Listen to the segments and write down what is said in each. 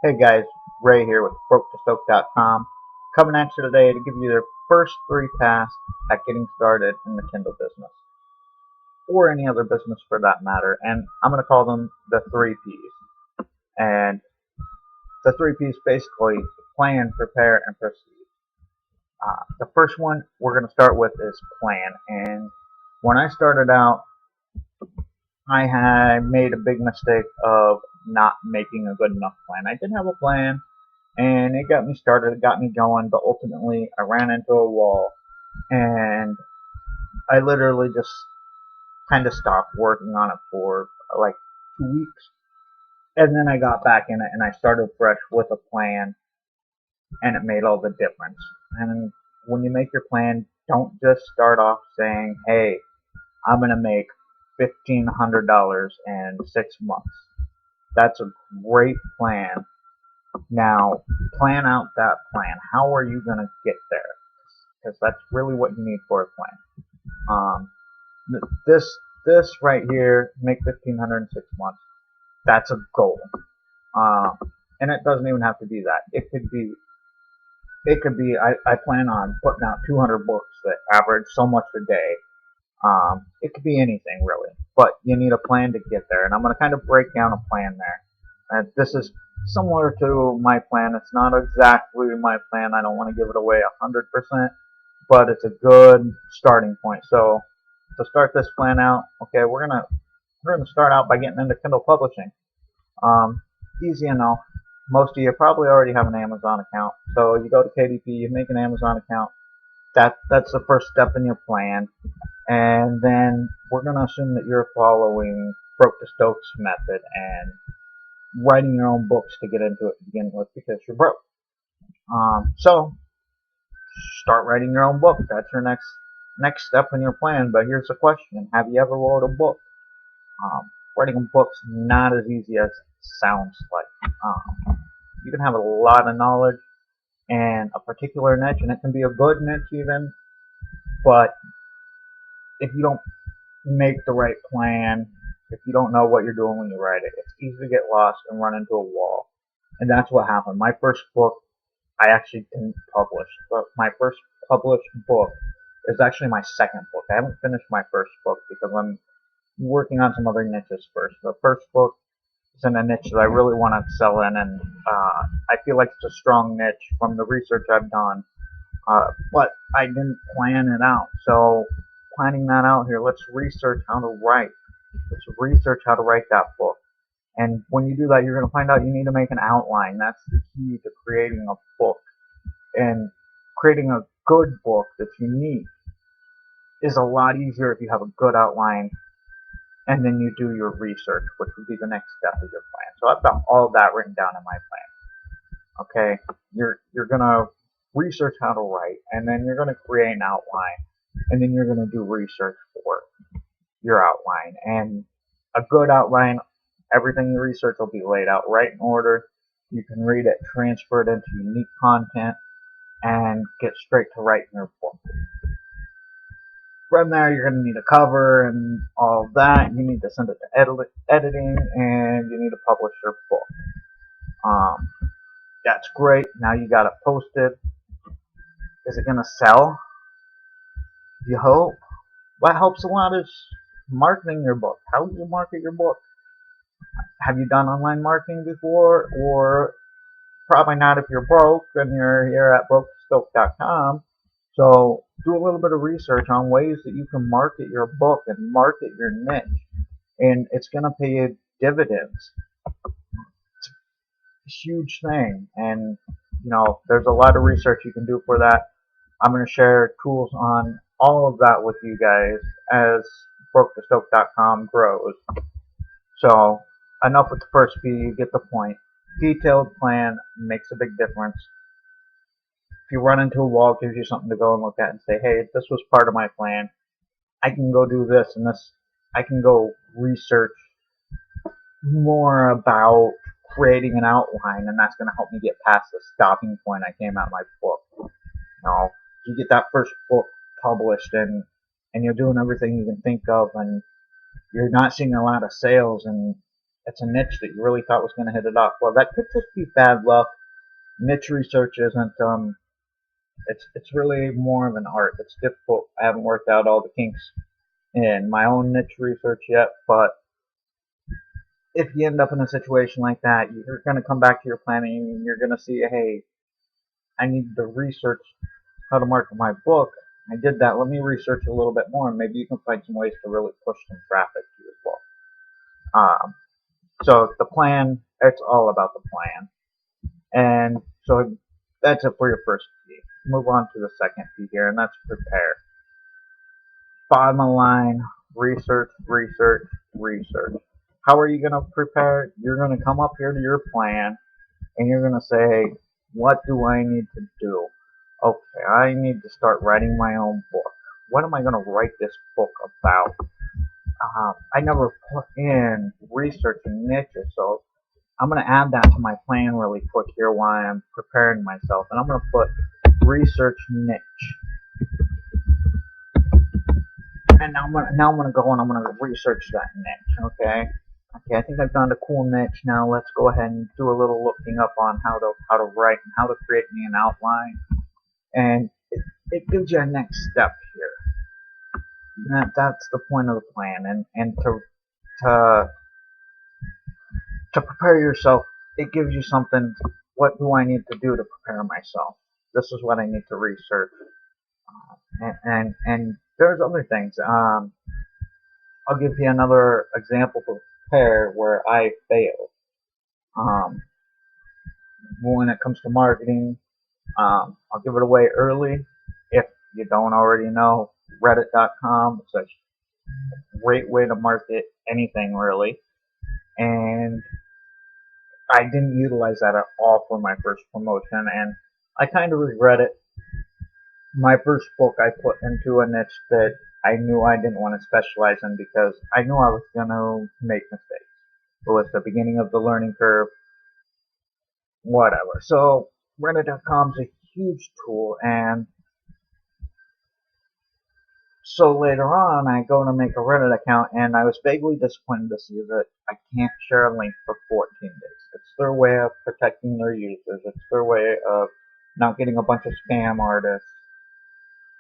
Hey guys, Ray here with broketostoke.com, coming at you today to give you the first 3 tasks at getting started in the Kindle business, or any other business for that matter, and I'm going to call them the 3 Ps. And the 3 Ps basically plan, prepare, and proceed. The first one we're going to start with is plan, and when I started out, I had made a big mistake of not making a good enough plan. I did have a plan, and it got me started, it got me going, but ultimately I ran into a wall, and I literally just kind of stopped working on it for like 2 weeks, and then I got back in it and I started fresh with a plan, and it made all the difference. And when you make your plan, don't just start off saying, hey, I'm going to make $1,500 in 6 months. That's a great plan. Now, plan out that plan. How are you going to get there? Because that's really what you need for a plan. Um, this this right here, make 1,500 in 6 months. That's a goal, um, and it doesn't even have to be that. It could be. I plan on putting out 200 books that average so much a day. It could be anything really, but you need a plan to get there, and I'm going to kind of break down a plan there. And this is similar to my plan. It's not exactly my plan. I don't want to give it away 100%, but it's a good starting point. So to start this plan out, okay, we're gonna start out by getting into Kindle publishing. Easy enough. Most of you probably already have an Amazon account, so you go to KDP, you make an Amazon account. That's the first step in your plan, and then we're gonna assume that you're following Broke to Stokes method and writing your own books to get into it to begin with because you're broke. So start writing your own book. That's your next step in your plan. But here's the question: have you ever wrote a book? Writing a book's not as easy as it sounds like. You can have a lot of knowledge and a particular niche, and it can be a good niche even. But if you don't make the right plan, if you don't know what you're doing when you write it, it's easy to get lost and run into a wall. And that's what happened. My first book, I actually didn't publish, but my first published book is actually my second book. I haven't finished my first book because I'm working on some other niches first. The first book is in a niche that I really want to excel in, and I feel like it's a strong niche from the research I've done. But I didn't plan it out. So planning that out here, let's research how to write. Let's research how to write that book. And when you do that, you're going to find out you need to make an outline. That's the key to creating a book. And creating a good book that's unique is a lot easier if you have a good outline and then you do your research, which would be the next step of your plan. So I've got all of that written down in my plan. Okay, you're gonna research how to write, and then you're gonna create an outline, and then you're gonna do research for your outline. And a good outline, everything you research will be laid out right in order. You can read it, transfer it into unique content, and get straight to writing your book. From there, you're going to need a cover and all of that. You need to send it to editing, and you need to publish your book. That's great. Now you got it posted. Is it going to sell? You hope. What helps a lot is marketing your book. How do you market your book? Have you done online marketing before? Or probably not if you're broke and you're here at broketostoke.com. So do a little bit of research on ways that you can market your book and market your niche, and it's going to pay you dividends. It's a huge thing, and there's a lot of research you can do for that. I'm going to share tools on all of that with you guys as broketostoke.com grows. So enough with the first P. You get the point. Detailed plan makes a big difference. If you run into a wall, it gives you something to go and look at and say, hey, this was part of my plan. I can go do this and this. I can go research more about creating an outline, and that's going to help me get past the stopping point I came out of my book. You get that first book published, and you're doing everything you can think of, and you're not seeing a lot of sales, and it's a niche that you really thought was going to hit it off. Well, that could just be bad luck. Niche research isn't, it's really more of an art. It's difficult. I haven't worked out all the kinks in my own niche research yet, but if you end up in a situation like that, you're going to come back to your planning and you're going to see, hey, I need to research how to market my book. I did that. Let me research a little bit more, and maybe you can find some ways to really push some traffic to your book. So the plan, it's all about the plan. And so that's it for your first P. Move on to the second P here, and that's prepare. Bottom line, research, research, research. How are you going to prepare? You're going to come up here to your plan, and you're going to say, what do I need to do? Okay, I need to start writing my own book. What am I going to write this book about? I never put in research and niches, so I'm going to add that to my plan really quick here while I'm preparing myself. And I'm going to put research niche. And now I'm going to go and I'm going to research that niche, okay? Okay, I think I've found a cool niche. Now let's go ahead and do a little looking up on how to write and how to create me an outline. And it gives you a next step here. That's the point of the plan. And to prepare yourself, it gives you something. What do I need to do to prepare myself? This is what I need to research. And there's other things. I'll give you another example to prepare where I failed. When it comes to marketing, I'll give it away early. If you don't already know, broketostoke.com. It's a great way to market anything, really. And I didn't utilize that at all for my first promotion, and I kind of regret it. My first book I put into a niche that I knew I didn't want to specialize in because I knew I was going to make mistakes. It was the beginning of the learning curve, whatever. So broketostoke.com is a huge tool, and so later on I go to make a Reddit account, and I was vaguely disappointed to see that I can't share a link for 14 days. It's their way of protecting their users. It's their way of not getting a bunch of spam artists.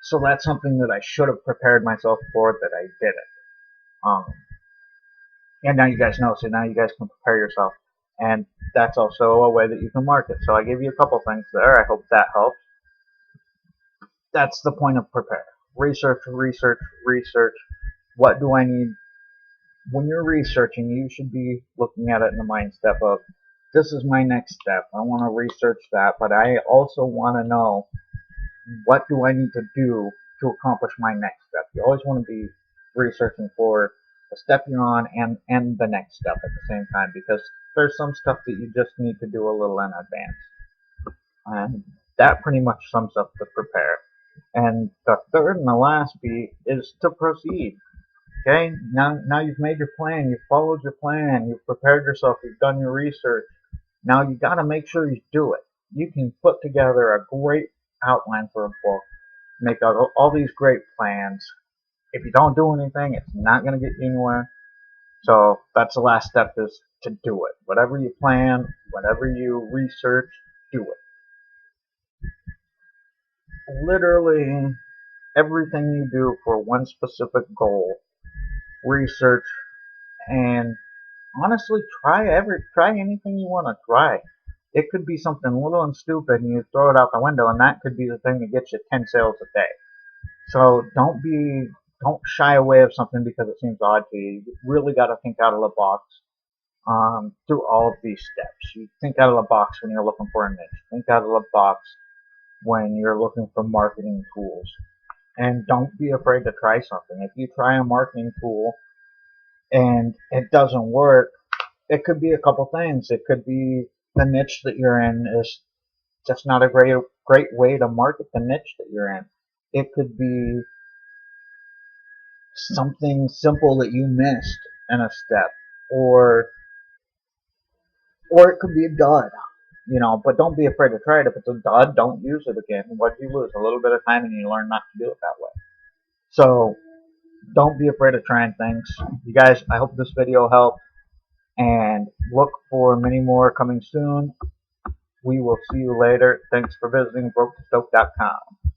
So that's something that I should have prepared myself for that I didn't. And now you guys know, so now you guys can prepare yourself. And that's also a way that you can market. So I gave you a couple things there. I hope that helps. That's the point of prepare. Research, research, research. What do I need? When you're researching, you should be looking at it in the mindset of, this is my next step. I want to research that, but I also want to know, what do I need to do to accomplish my next step? You always want to be researching for the step you're on and the next step at the same time, because there's some stuff that you just need to do a little in advance. And that pretty much sums up the prepare. And the third and the last B is to proceed. Okay, now you've made your plan, you've followed your plan, you've prepared yourself, you've done your research. Now you got to make sure you do it. You can put together a great outline for a book, make all these great plans. If you don't do anything, it's not going to get you anywhere. So that's the last step, is to do it. Whatever you plan, whatever you research, do it. Literally everything you do for one specific goal, research, and honestly try anything you want to try. It could be something little and stupid and you throw it out the window, and that could be the thing that gets you 10 sales a day. So don't shy away of something because it seems odd to you. You really got to think out of the box through all of these steps. You think out of the box when you're looking for a niche. Think out of the box when you're looking for marketing tools. And don't be afraid to try something. If you try a marketing tool and it doesn't work, it could be a couple things. It could be the niche that you're in is just not a great way to market the niche that you're in. It could be something simple that you missed in a step, or it could be a dud. But don't be afraid to try it. If it's a dud, don't use it again. What do you lose? A little bit of time, and you learn not to do it that way. So don't be afraid of trying things. You guys, I hope this video helped. and look for many more coming soon. We will see you later. Thanks for visiting broketostoke.com.